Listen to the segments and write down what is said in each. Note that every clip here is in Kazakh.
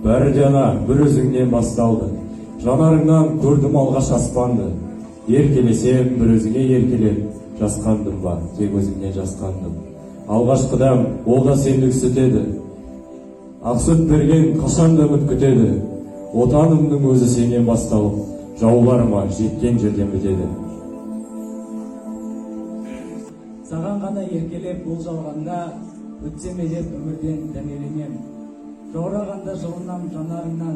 бәрі де ана бір өзіңнен басталды. Жанарыңнан көрдім алғаш аспанды. Еркелесем бір өзіңе еркелеп, жасқандым ба, тек өзіңнен жасқандым. Алғашқыдам ол да сендік сүт еді. Ақ сүт берген қашан да үміт күтеді. Отанымның өзі сенен басталып, жауларыма жеткен жерден бітеді. Саған ғана еркелеп бұл жалғанда, өтсеме деп өмірден дәмеленем. Жаурағанда жылынам жанарыңнан,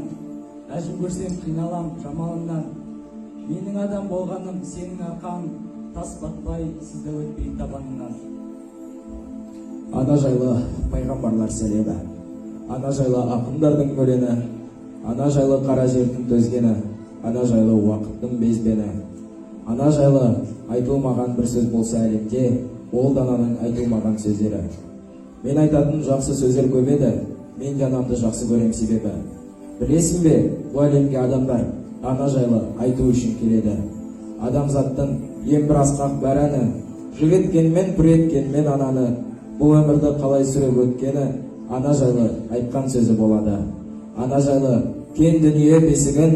әжім көрсем қиналам жамалыңнан. Менің адам болғаным сенің арқаң, тас батпай сізді өтпей табаныңнан. Ана жайлы пайғамбарлар сәлемі, ана жайлы ақындардың өлеңі, ана жайлы қара жердің төзгені, ана жайлы уақыттың безбені. Ана жайлы айтылмаған бір сөз болса әлемде, ол дананың айтылмаған сөздері. Мен айтатын жақсы сөздер көп еді, мен жанамды жақсы көрем себебі. Білесің бе, бұл әлемге адамдар ана жайлы айту үшін келеді. Адамзаттың ең бір асқақ бар әні, жігіткенмен пір еткенмен ананы, бұл өмірді қалай сүріп өткені ана жайлы айтқан сөзі болады. Ана жайлы кең дүние бесігін,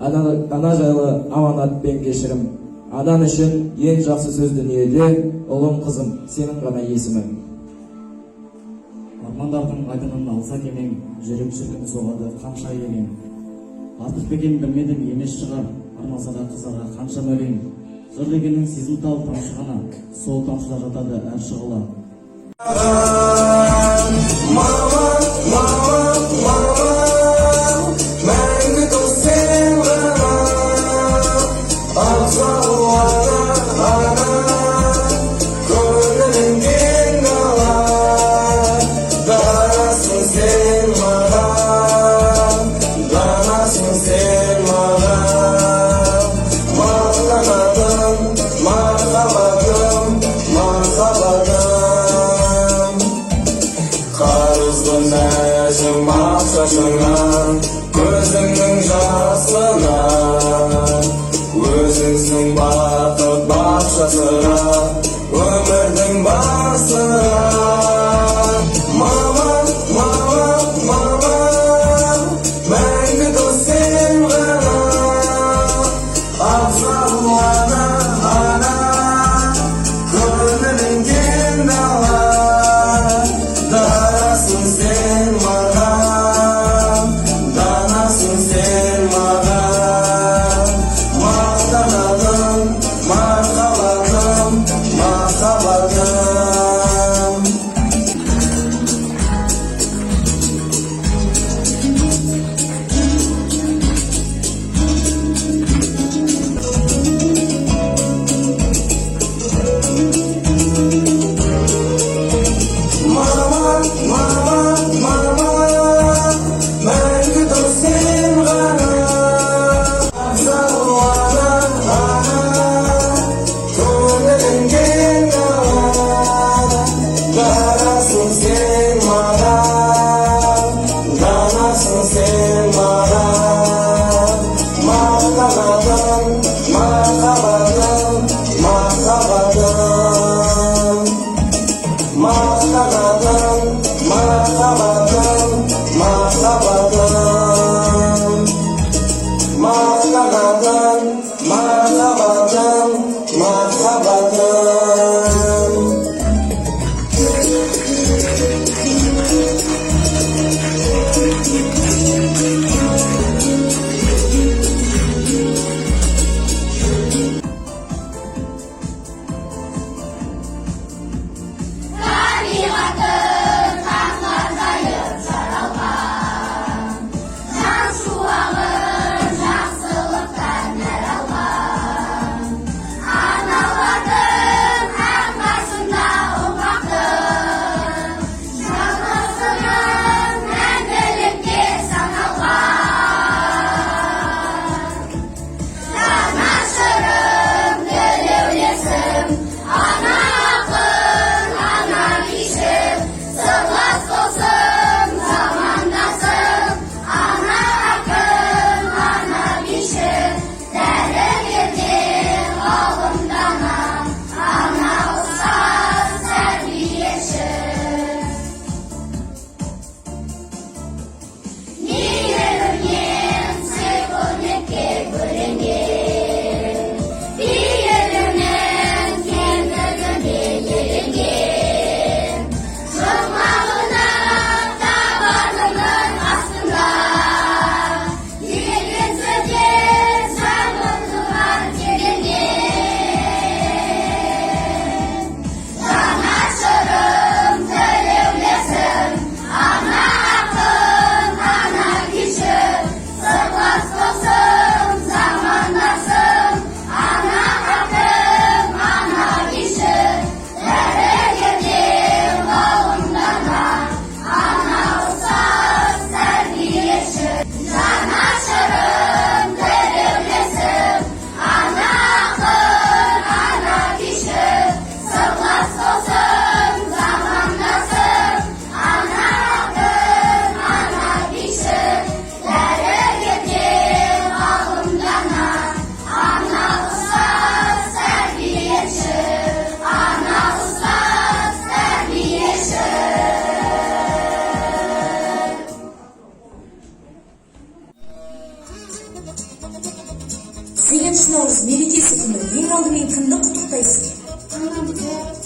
ана жайлы аманат пен кешірім. Адан үшін ең жақсы сөз дүниеде, ұлым қызым сенің ғана есімің. Армандардың айдынын алса кемең, жүрек жүргін соғады қанша елең. Артық бекен білмедім емес шығар, армаса да қызара қанша өлең. Жыр дегенің сезімтал тамшы ғана, сол тамшыда жатады әр шығыла. Көзіңнің жасына, өзіңсің бақыт бақшасына, өмірдің басына. Мама, мама, мама, мәңгі дос сен ғана, абзал ана, ана, көңілің кең дала, дарасың сен маған, данасың сен маған. Мақтанатын, марқалатым, сегізінші наурыз мерекесі күні ең алдымен кімді құттықтайсың? анамды